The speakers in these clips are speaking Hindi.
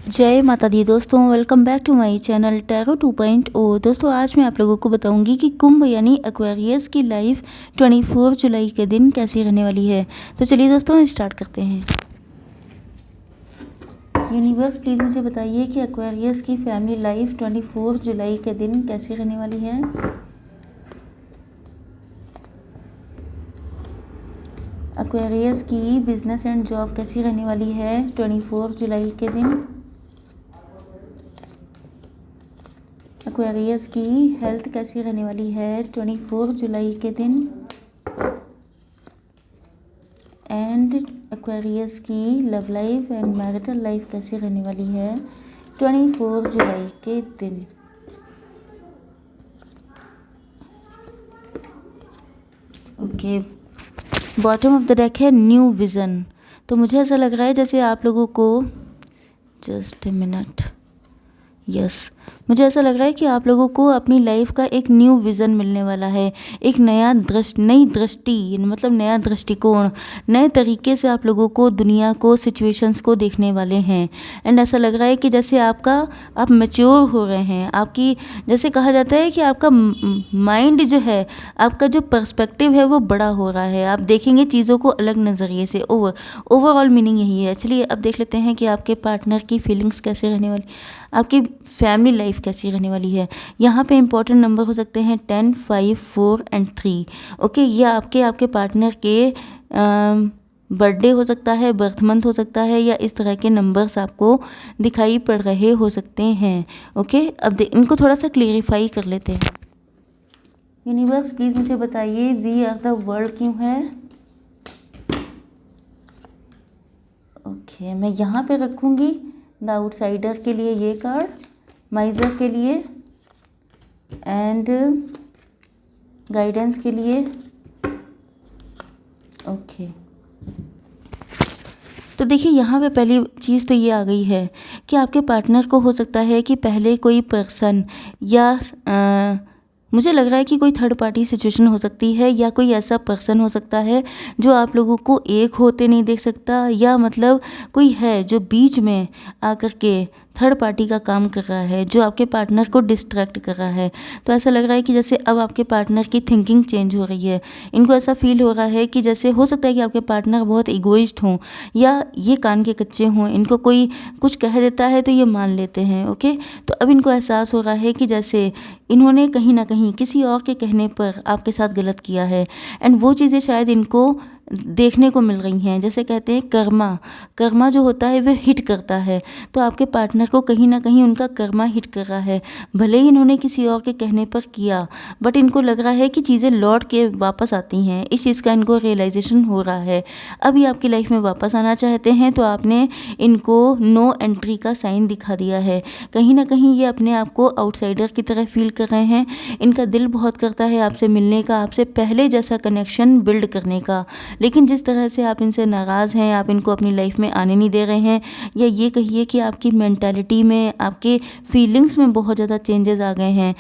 जय माता दी दोस्तों, welcome back to my channel tarot 2.0। दोस्तों आज मैं आप लोगों को बताऊंगी कि कुंभ यानी एक्वेरियस की लाइफ 24 जुलाई के दिन कैसी रहने वाली है। तो चलिए दोस्तों स्टार्ट करते हैं। यूनिवर्स प्लीज़ मुझे बताइए कि एक्वेरियस की फैमिली लाइफ 24 जुलाई के दिन कैसी रहने वाली है। एक्वेरियस की बिजनेस एंड जॉब कैसी रहने वाली है 24 जुलाई के दिन। एक्वेरियस की हेल्थ कैसी रहने वाली है 24 जुलाई के दिन। एंड एक्वेरियस की love life and marital life कैसी रहने वाली है 24 जुलाई के दिन। Okay, bottom of the deck है न्यू विज़न। तो मुझे ऐसा लग रहा है जैसे आप लोगों को जस्ट ए मिनट, यस मुझे ऐसा लग रहा है कि आप लोगों को अपनी लाइफ का एक न्यू विज़न मिलने वाला है, एक नई दृष्टि मतलब नया दृष्टिकोण, नए तरीके से आप लोगों को दुनिया को, सिचुएशंस को देखने वाले हैं। एंड ऐसा लग रहा है कि जैसे आप मैच्योर हो रहे हैं। आपकी जैसे कहा जाता है कि आपका माइंड जो है, आपका जो पर्सपेक्टिव है वो बड़ा हो रहा है। आप देखेंगे चीज़ों को अलग नज़रिए से। ओवरऑल मीनिंग यही है। चलिए अब देख लेते हैं कि आपके पार्टनर की फीलिंग्स कैसे रहने वाली, आपकी फैमिली लाइफ कैसी रहने वाली है। यहाँ पे इंपॉर्टेंट नंबर हो सकते हैं 10, 5, 4 एंड 3। ओके, ये आपके पार्टनर के बर्थडे हो सकता है, बर्थ मंथ हो सकता है, या इस तरह के नंबर्स आपको दिखाई पड़ रहे हो सकते हैं। ओके, अब इनको थोड़ा सा क्लियरिफाई कर लेते हैं। यूनिवर्स प्लीज़ मुझे बताइए वी आर द वर्ल्ड क्यों है। ओके, मैं यहाँ पे रखूँगी द आउटसाइडर के लिए ये कार्ड, माइजर के लिए एंड गाइडेंस के लिए। ओके, तो देखिए यहाँ पे पहली चीज़ तो ये आ गई है कि आपके पार्टनर को हो सकता है कि पहले कोई पर्सन या मुझे लग रहा है कि कोई थर्ड पार्टी सिचुएशन हो सकती है, या कोई ऐसा पर्सन हो सकता है जो आप लोगों को एक होते नहीं देख सकता, या मतलब कोई है जो बीच में आकर के थर्ड पार्टी का काम कर रहा है, जो आपके पार्टनर को डिस्ट्रैक्ट कर रहा है। तो ऐसा लग रहा है कि जैसे अब आपके पार्टनर की थिंकिंग चेंज हो रही है। इनको ऐसा फील हो रहा है कि जैसे हो सकता है कि आपके पार्टनर बहुत इगोइस्ट हों, या ये कान के कच्चे हों, इनको कोई कुछ कह देता है तो ये मान लेते हैं। ओके, तो अब इनको एहसास हो रहा है कि जैसे इन्होंने कहीं ना कहीं किसी और के कहने पर आपके साथ गलत किया है, एंड वो चीज़ें शायद इनको देखने को मिल रही हैं। जैसे कहते हैं कर्मा जो होता है वह हिट करता है। तो आपके पार्टनर को कहीं ना कहीं उनका कर्मा हिट कर रहा है। भले ही इन्होंने किसी और के कहने पर किया, बट इनको लग रहा है कि चीज़ें लौट के वापस आती हैं। इस चीज़ का इनको रियलाइजेशन हो रहा है। अब ये आपकी लाइफ में वापस आना चाहते हैं, तो आपने इनको नो एंट्री का साइन दिखा दिया है। कहीं ना कहीं ये अपने आप को आउटसाइडर की तरह फील कर रहे हैं। इनका दिल बहुत करता है आपसे मिलने का, आपसे पहले जैसा कनेक्शन बिल्ड करने का, लेकिन जिस तरह से आप इनसे नाराज़ हैं, आप इनको अपनी लाइफ में आने नहीं दे रहे हैं, या ये कहिए कि आपकी मेंटालिटी में, आपके फीलिंग्स में बहुत ज़्यादा चेंजेस आ गए हैं।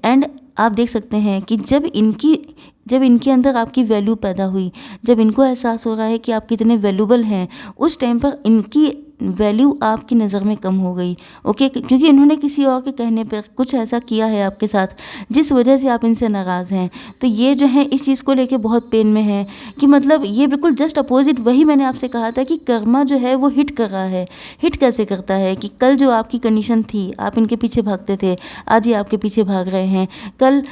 एंड आप देख सकते हैं कि जब इनके अंदर आपकी वैल्यू पैदा हुई, जब इनको एहसास हो रहा है कि आप कितने वैल्यूबल हैं, उस टाइम पर इनकी वैल्यू आपकी नज़र में कम हो गई। ओके, क्योंकि इन्होंने किसी और के कहने पर कुछ ऐसा किया है आपके साथ जिस वजह से आप इनसे नाराज़ हैं। तो ये जो है इस चीज़ को लेके बहुत पेन में है कि मतलब ये बिल्कुल जस्ट अपोजिट, वही मैंने आपसे कहा था कि कर्मा जो है वो हिट कर रहा है। हिट कैसे करता है कि कल जो आपकी कंडीशन थी, आप इनके पीछे भागते थे, आज ये आपके पीछे भाग रहे हैं। कल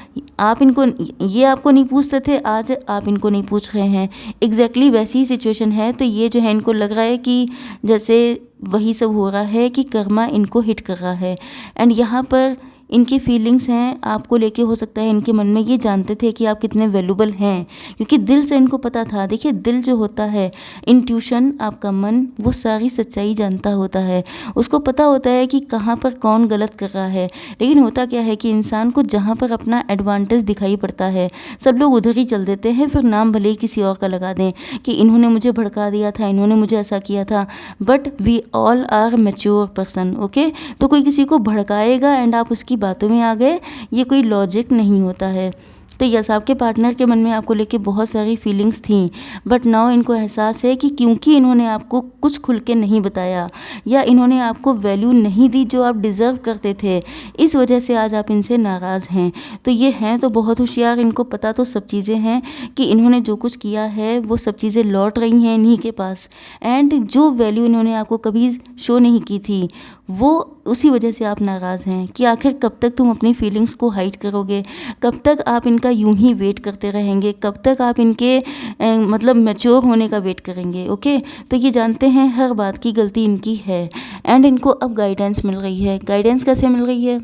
ये आपको नहीं पूछते थे, आज आप इनको नहीं पूछ रहे हैं। एग्जैक्टली वैसी ही सिचुएशन है। तो ये जो है इनको लग रहा है कि जैसे वही सब हो रहा है कि कर्मा इनको हिट कर रहा है। एंड यहाँ पर इनकी फीलिंग्स हैं आपको लेके, हो सकता है इनके मन में ये जानते थे कि आप कितने वैल्यूबल हैं, क्योंकि दिल से इनको पता था। देखिए दिल जो होता है, इंट्यूशन, आपका मन, वो सारी सच्चाई जानता होता है। उसको पता होता है कि कहाँ पर कौन गलत कर रहा है। लेकिन होता क्या है कि इंसान को जहाँ पर अपना एडवांटेज दिखाई पड़ता है, सब लोग उधर ही चल देते हैं। फिर नाम भले ही किसी और का लगा दें कि इन्होंने मुझे भड़का दिया था, इन्होंने मुझे ऐसा किया था। But we all are mature person. Okay, तो कोई किसी को भड़काएगा एंड आप उसकी बातों में आ गए, ये कोई लॉजिक नहीं होता है। तो यस, आपके पार्टनर के मन में आपको लेके बहुत सारी फीलिंग्स थी, बट नाउ इनको एहसास है कि क्योंकि इन्होंने आपको कुछ खुल के नहीं बताया या इन्होंने आपको वैल्यू नहीं दी जो आप डिज़र्व करते थे, इस वजह से आज आप इनसे नाराज़ हैं। तो ये हैं तो बहुत होशियार, इनको पता तो सब चीज़ें हैं कि इन्होंने जो कुछ किया है वो सब चीज़ें लौट रही हैं इन्हीं के पास, एंड जो वैल्यू इन्होंने आपको कभी शो नहीं की थी वो उसी वजह से आप नाराज़ हैं कि आखिर कब तक तुम अपनी फीलिंग्स को हाइड करोगे, कब तक आप इनका यूं ही वेट करते रहेंगे, कब तक आप इनके मतलब मैच्योर होने का वेट करेंगे। ओके, तो ये जानते हैं हर बात की गलती इनकी है, एंड इनको अब गाइडेंस मिल रही है। गाइडेंस कैसे मिल रही है,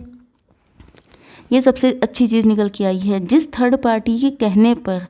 ये सबसे अच्छी चीज़ निकल के आई है। जिस थर्ड पार्टी के कहने पर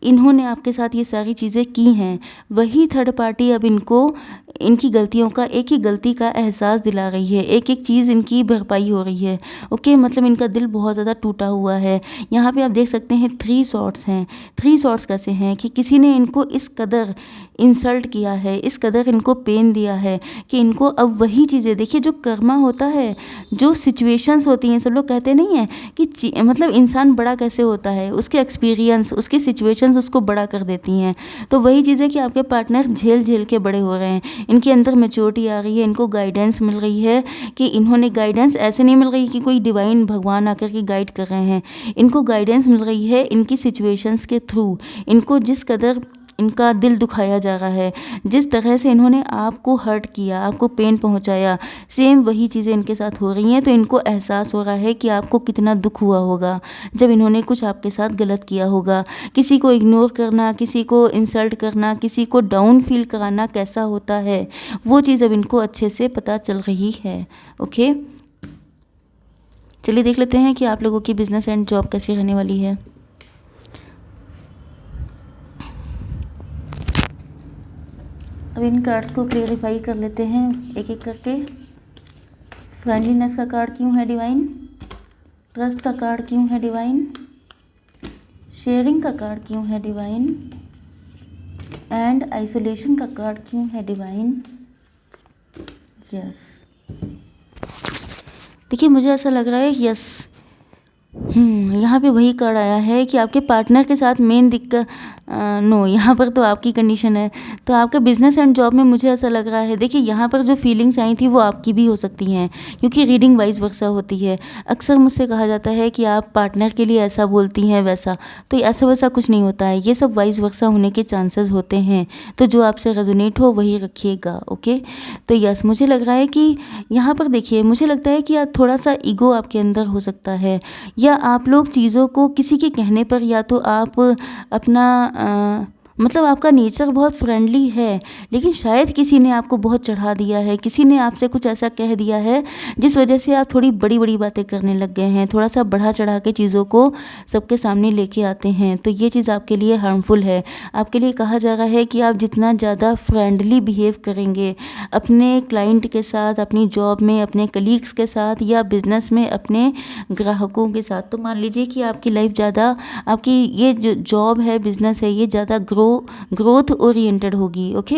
इन्होंने आपके साथ ये सारी चीज़ें की हैं, वही थर्ड पार्टी अब इनको इनकी गलतियों का, एक ही गलती का एहसास दिला रही है, एक एक चीज़ इनकी भरपाई हो रही है। ओके, मतलब इनका दिल बहुत ज़्यादा टूटा हुआ है। यहाँ पे आप देख सकते हैं 3 शॉट्स हैं। 3 शॉट्स कैसे हैं कि किसी ने इनको इस कदर इंसल्ट किया है, इस कदर इनको पेन दिया है कि इनको अब वही चीज़ें, देखिए जो कर्मा होता है, जो सिचुएशंस होती हैं, सब लोग कहते नहीं हैं कि मतलब इंसान बड़ा कैसे होता है, उसके एक्सपीरियंस, उसकी सिचुएशंस उसको बड़ा कर देती हैं। तो वही चीज़ें कि आपके पार्टनर झेल झेल के बड़े हो रहे हैं, इनके अंदर मैच्योरिटी आ रही है, इनको गाइडेंस मिल रही है कि इन्होंने गाइडेंस ऐसे नहीं मिल रही कि कोई डिवाइन भगवान आकर के गाइड कर रहे हैं, इनको गाइडेंस मिल रही है इनकी सिचुएशंस के थ्रू। इनको जिस कदर इनका दिल दुखाया जा रहा है, जिस तरह से इन्होंने आपको हर्ट किया, आपको पेन पहुंचाया, सेम वही चीज़ें इनके साथ हो रही हैं। तो इनको एहसास हो रहा है कि आपको कितना दुख हुआ होगा जब इन्होंने कुछ आपके साथ गलत किया होगा। किसी को इग्नोर करना, किसी को इंसल्ट करना, किसी को डाउन फील कराना कैसा होता है, वो चीज़ अब इनको अच्छे से पता चल रही है। ओके, चलिए देख लेते हैं कि आप लोगों की बिजनेस एंड जॉब कैसी रहने वाली है। अब इन कार्ड्स को क्लियरिफाई कर लेते हैं एक एक करके। फ्रेंडलीनेस का कार्ड क्यों है डिवाइन, ट्रस्ट का कार्ड क्यों है डिवाइन, शेयरिंग का कार्ड क्यों है डिवाइन, एंड आइसोलेशन का कार्ड क्यों है डिवाइन। यस, देखिए मुझे ऐसा लग रहा है यस, यहाँ पे वही कार्ड आया है कि आपके पार्टनर के साथ मेन दिक्कत, नो, यहाँ पर तो आपकी कंडीशन है। तो आपका बिजनेस एंड जॉब में मुझे ऐसा लग रहा है, देखिए यहाँ पर जो फीलिंग्स आई थी वो आपकी भी हो सकती हैं, क्योंकि रीडिंग वाइज वर्सा होती है। अक्सर मुझसे कहा जाता है कि आप पार्टनर के लिए ऐसा बोलती हैं वैसा, तो ऐसा वैसा कुछ नहीं होता है, ये सब वाइज वर्सा होने के चांसेस होते हैं। तो जो आपसे रेजोनेट हो वही रखिएगा। ओके, तो यस, मुझे लग रहा है कि यहाँ पर देखिए, मुझे लगता है कि थोड़ा सा ईगो आपके अंदर हो सकता है, या आप लोग चीज़ों को किसी के कहने पर, या तो आप अपना मतलब आपका नेचर बहुत फ्रेंडली है, लेकिन शायद किसी ने आपको बहुत चढ़ा दिया है, किसी ने आपसे कुछ ऐसा कह दिया है जिस वजह से आप थोड़ी बड़ी बड़ी बातें करने लग गए हैं, थोड़ा सा बढ़ा चढ़ा के चीज़ों को सबके सामने लेके आते हैं। तो ये चीज़ आपके लिए हार्मफुल है। आपके लिए कहा जा रहा है कि आप जितना ज़्यादा फ्रेंडली बिहेव करेंगे अपने क्लाइंट के साथ, अपनी जॉब में अपने कलीग्स के साथ, या बिज़नेस में अपने ग्राहकों के साथ, तो मान लीजिए कि आपकी लाइफ ज़्यादा, आपकी ये जो जॉब है, बिज़नेस है, ये ज़्यादा ग्रोथ ओरिएंटेड होगी। ओके,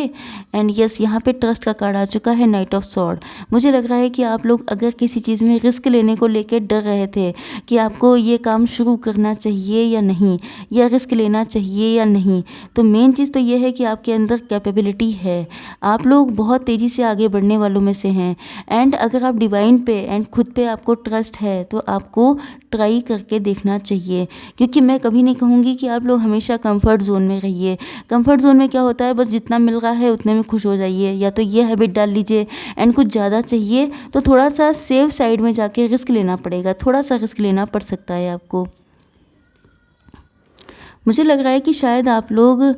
एंड यस, यहाँ पे ट्रस्ट का कार्ड आ चुका है, नाइट ऑफ सॉर्ड। मुझे लग रहा है कि आप लोग अगर किसी चीज़ में रिस्क लेने को लेकर डर रहे थे कि आपको ये काम शुरू करना चाहिए या नहीं, या रिस्क लेना चाहिए या नहीं, तो मेन चीज़ तो ये है कि आपके अंदर कैपेबिलिटी है, आप लोग बहुत तेज़ी से आगे बढ़ने वालों में से हैं। एंड अगर आप डिवाइन पे एंड खुद पे आपको ट्रस्ट है तो आपको ट्राई करके देखना चाहिए, क्योंकि मैं कभी नहीं कहूँगी कि आप लोग हमेशा कंफर्ट जोन में रहिए। कंफर्ट जोन में क्या होता है, बस जितना मिल रहा है उतने में खुश हो जाइए, या तो ये हैबिट डाल लीजिए। एंड कुछ ज़्यादा चाहिए तो थोड़ा सा सेफ साइड में जाके रिस्क लेना पड़ेगा, थोड़ा सा रिस्क लेना पड़ सकता है आपको। मुझे लग रहा है कि शायद आप लोग,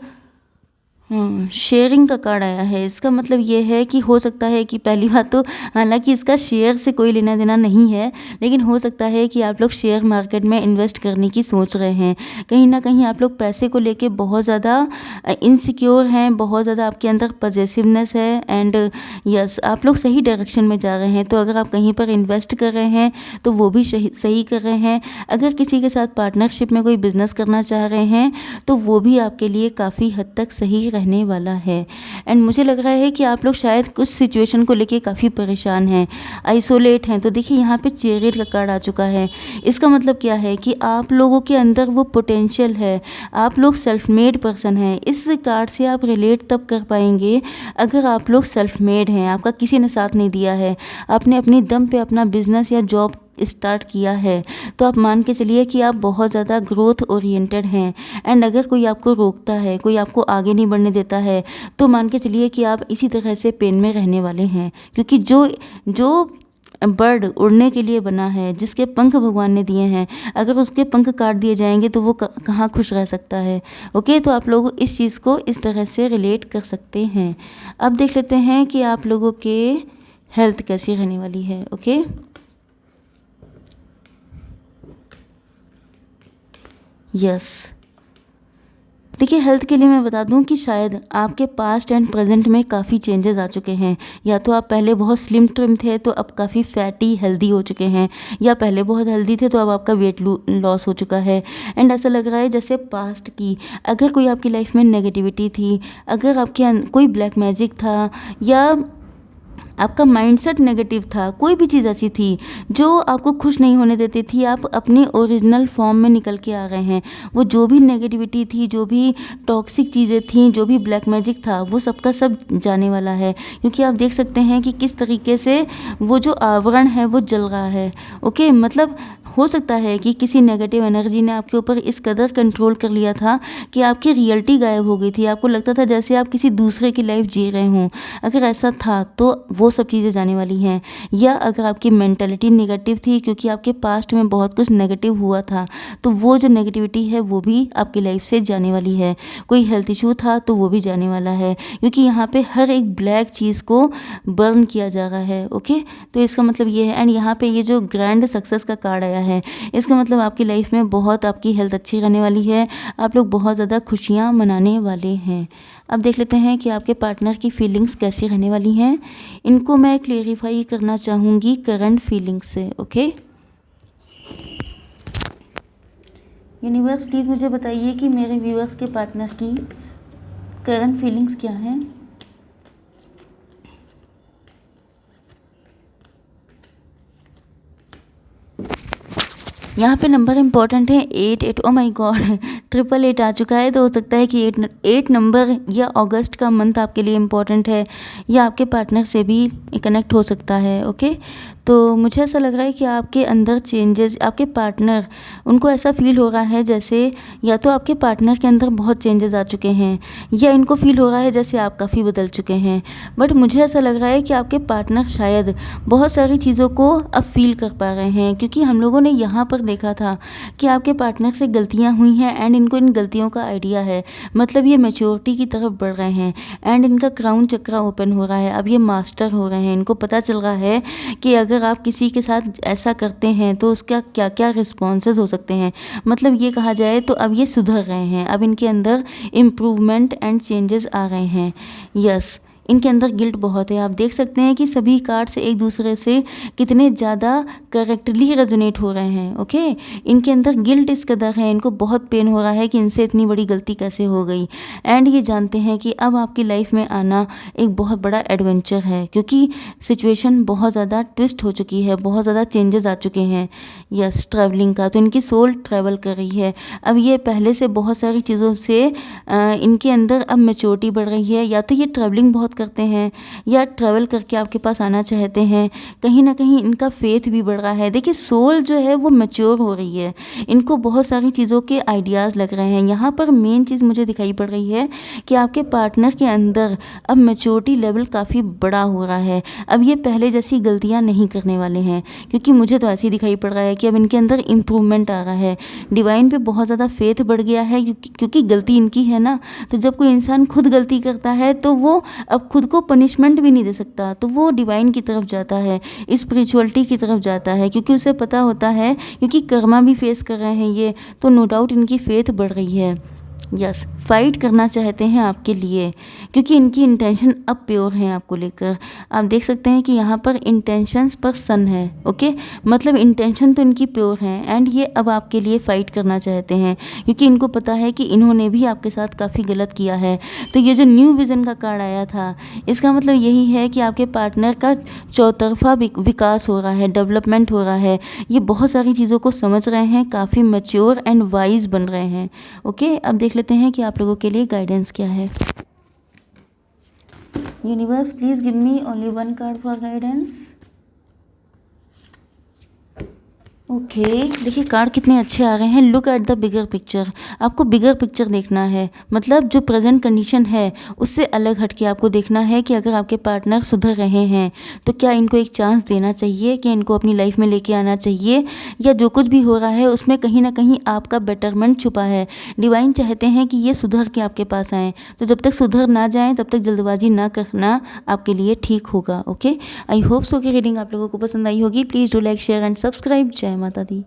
शेयरिंग का कार्ड आया है, इसका मतलब ये है कि हो सकता है कि पहली बात तो, हालांकि इसका शेयर से कोई लेना देना नहीं है, लेकिन हो सकता है कि आप लोग शेयर मार्केट में इन्वेस्ट करने की सोच रहे हैं। कहीं ना कहीं आप लोग पैसे को लेके बहुत ज़्यादा इनसिक्योर हैं, बहुत ज़्यादा आपके अंदर पॉजेसिवनेस है, एंड यस, आप लोग सही डायरेक्शन में जा रहे हैं। तो अगर आप कहीं पर इन्वेस्ट कर रहे हैं तो वो भी सही कर रहे हैं। अगर किसी के साथ पार्टनरशिप में कोई बिजनेस करना चाह रहे हैं तो वो भी आपके लिए काफ़ी हद तक सही रहने वाला है। एंड मुझे लग रहा है कि आप लोग शायद कुछ सिचुएशन को लेके काफ़ी परेशान हैं, आइसोलेट हैं। तो देखिए यहाँ पे चैरियट का कार्ड आ चुका है। इसका मतलब क्या है कि आप लोगों के अंदर वो पोटेंशियल है, आप लोग सेल्फ मेड पर्सन हैं। इस कार्ड से आप रिलेट तब कर पाएंगे अगर आप लोग सेल्फ मेड हैं, आपका किसी ने साथ नहीं दिया है, आपने अपनी दम पे अपना बिजनेस या जॉब स्टार्ट किया है, तो आप मान के चलिए कि आप बहुत ज़्यादा ग्रोथ ओरिएंटेड हैं। एंड अगर कोई आपको रोकता है, कोई आपको आगे नहीं बढ़ने देता है, तो मान के चलिए कि आप इसी तरह से पेन में रहने वाले हैं। क्योंकि जो बर्ड उड़ने के लिए बना है, जिसके पंख भगवान ने दिए हैं, अगर उसके पंख काट दिए जाएंगे तो वो कहाँ खुश रह सकता है। ओके, तो आप लोग इस चीज़ को इस तरह से रिलेट कर सकते हैं। अब देख लेते हैं कि आप लोगों के हेल्थ कैसी रहने वाली है। ओके, यस, देखिए हेल्थ के लिए मैं बता दूं कि शायद आपके पास्ट एंड प्रेजेंट में काफ़ी चेंजेस आ चुके हैं। या तो आप पहले बहुत स्लिम ट्रिम थे तो अब काफ़ी फैटी हेल्दी हो चुके हैं, या पहले बहुत हेल्दी थे तो अब आपका वेट लॉस हो चुका है। एंड ऐसा लग रहा है जैसे पास्ट की अगर कोई आपकी लाइफ में नेगेटिविटी थी, अगर आपके कोई ब्लैक मैजिक था, या आपका माइंडसेट नेगेटिव था, कोई भी चीज़ ऐसी थी जो आपको खुश नहीं होने देती थी, आप अपने ओरिजिनल फॉर्म में निकल के आ गए हैं। वो जो भी नेगेटिविटी थी, जो भी टॉक्सिक चीज़ें थी, जो भी ब्लैक मैजिक था, वो सबका सब जाने वाला है। क्योंकि आप देख सकते हैं कि किस तरीके से वो जो आवरण है वो जल रहा है। ओके, मतलब हो सकता है कि किसी नेगेटिव एनर्जी ने आपके ऊपर इस कदर कंट्रोल कर लिया था कि आपकी रियलिटी गायब हो गई थी। आपको लगता था जैसे आप किसी दूसरे की लाइफ जी रहे हों। अगर ऐसा था तो वो सब चीज़ें जाने वाली हैं। या अगर आपकी मेंटालिटी नेगेटिव थी क्योंकि आपके पास्ट में बहुत कुछ नेगेटिव हुआ था, तो वो जो नेगेटिविटी है वो भी आपकी लाइफ से जाने वाली है। कोई हेल्थ इशू था तो वो भी जाने वाला है, क्योंकि यहाँ पे हर एक ब्लैक चीज़ को बर्न किया जा रहा है। ओके, तो इसका मतलब ये है। एंड यहाँ पे ये जो ग्रैंड सक्सेस का कार्ड आया है, इसका मतलब आपकी लाइफ में बहुत आपकी हेल्थ अच्छी रहने वाली है, आप लोग बहुत ज़्यादा खुशियाँ मनाने वाले हैं। अब देख लेते हैं कि आपके पार्टनर की फीलिंग्स कैसी रहने वाली हैं। इनको मैं क्लेरिफाई करना चाहूँगी करंट फीलिंग्स से। ओके, यूनिवर्स प्लीज़ मुझे बताइए कि मेरे व्यूअर्स के पार्टनर की करंट फीलिंग्स क्या हैं। यहाँ पे नंबर इम्पॉर्टेंट है 88। ओ माय गॉड, 888 आ चुका है। तो हो सकता है कि 8 नंबर या अगस्त का मंथ आपके लिए इम्पॉर्टेंट है, या आपके पार्टनर से भी कनेक्ट हो सकता है। ओके, तो मुझे ऐसा लग रहा है कि आपके अंदर चेंजेस, आपके पार्टनर, उनको ऐसा फील हो रहा है जैसे या तो आपके पार्टनर के अंदर बहुत चेंजेस आ चुके हैं, या इनको फील हो रहा है जैसे आप काफ़ी बदल चुके हैं। बट मुझे ऐसा लग रहा है कि आपके पार्टनर शायद बहुत सारी चीज़ों को अब फील कर पा रहे हैं, क्योंकि हम लोगों ने यहाँ पर देखा था कि आपके पार्टनर से गलतियाँ हुई हैं एंड इनको इन गलतियों का आइडिया है। मतलब ये मैच्योरिटी की तरफ बढ़ रहे हैं एंड इनका क्राउन चक्रा ओपन हो रहा है। अब ये मास्टर हो रहे हैं। इनको पता चल रहा है कि अगर आप किसी के साथ ऐसा करते हैं तो उसका क्या क्या रिस्पॉन्सेज हो सकते हैं। मतलब ये कहा जाए तो अब ये सुधर रहे हैं, अब इनके अंदर इम्प्रूवमेंट एंड चेंजेस आ रहे हैं। यस, इनके अंदर गिल्ट बहुत है। आप देख सकते हैं कि सभी कार्ड्स एक दूसरे से कितने ज़्यादा करेक्टली रेजोनेट हो रहे हैं। ओके, इनके अंदर गिल्ट इस कदर है, इनको बहुत पेन हो रहा है कि इनसे इतनी बड़ी गलती कैसे हो गई। एंड ये जानते हैं कि अब आपकी लाइफ में आना एक बहुत बड़ा एडवेंचर है, क्योंकि सिचुएशन बहुत ज़्यादा ट्विस्ट हो चुकी है, बहुत ज़्यादा चेंजेस आ चुके हैं। यस, ट्रैवलिंग का तो इनकी सोल ट्रैवल कर रही है। अब ये पहले से बहुत सारी चीज़ों से इनके अंदर अब मैच्योरिटी बढ़ रही है। या तो ये ट्रैवलिंग बहुत करते हैं या ट्रैवल करके आपके पास आना चाहते हैं। कहीं ना कहीं इनका फेथ भी बढ़ रहा है। देखिए, सोल जो है वो मैच्योर हो रही है, इनको बहुत सारी चीज़ों के आइडियाज़ लग रहे हैं। यहाँ पर मेन चीज़ मुझे दिखाई पड़ रही है कि आपके पार्टनर के अंदर अब मैच्योरिटी लेवल काफ़ी बड़ा हो रहा है। अब ये पहले जैसी गलतियाँ नहीं करने वाले हैं, क्योंकि मुझे तो ऐसे ही दिखाई पड़ रहा है कि अब इनके अंदर इम्प्रूवमेंट आ रहा है। डिवाइन पे बहुत ज़्यादा फेथ बढ़ गया है, क्योंकि गलती इनकी है ना। तो जब कोई इंसान खुद गलती करता है तो वो अब खुद को पनिशमेंट भी नहीं दे सकता, तो वो डिवाइन की तरफ जाता है, स्पिरिचुअलिटी की तरफ जाता है, क्योंकि उसे पता होता है, क्योंकि कर्मा भी फेस कर रहे हैं ये, तो नो डाउट इनकी फेथ बढ़ रही है। यस, फाइट करना चाहते हैं आपके लिए, क्योंकि इनकी इंटेंशन अब प्योर हैं आपको लेकर। आप देख सकते हैं कि यहाँ पर इंटेंशंस पर सन है, ओके, मतलब इंटेंशन तो इनकी प्योर है एंड ये अब आपके लिए फ़ाइट करना चाहते हैं, क्योंकि इनको पता है कि इन्होंने भी आपके साथ काफ़ी गलत किया है। तो ये जो न्यू विज़न का कार्ड आया था, इसका मतलब यही है कि आपके पार्टनर का चौतरफा विकास हो रहा है, डेवलपमेंट हो रहा है। ये बहुत सारी चीज़ों को समझ रहे हैं, काफ़ी मैच्योर एंड वाइज बन रहे हैं। ओके, अब देख लेते हैं कि आप लोगों के लिए गाइडेंस क्या है। Universe, please give me only one card for guidance. Okay, देखिए कार्ड कितने अच्छे आ रहे हैं। Look at the bigger picture. आपको बिगर पिक्चर देखना है, मतलब जो प्रेजेंट कंडीशन है उससे अलग हट के आपको देखना है कि अगर आपके पार्टनर सुधर रहे हैं तो क्या इनको एक चांस देना चाहिए, क्या इनको अपनी लाइफ में लेके आना चाहिए, या जो कुछ भी हो रहा है उसमें कहीं ना कहीं आपका बेटरमेंट छुपा है। डिवाइन चाहते हैं कि ये सुधर के आपके पास आएँ, तो जब तक सुधर ना जाएँ तब तक जल्दबाजी ना करना आपके लिए ठीक होगा। ओके, आई होप सो कि रीडिंग आप लोगों को पसंद आई होगी। Please do like, share and subscribe. जय माता दी।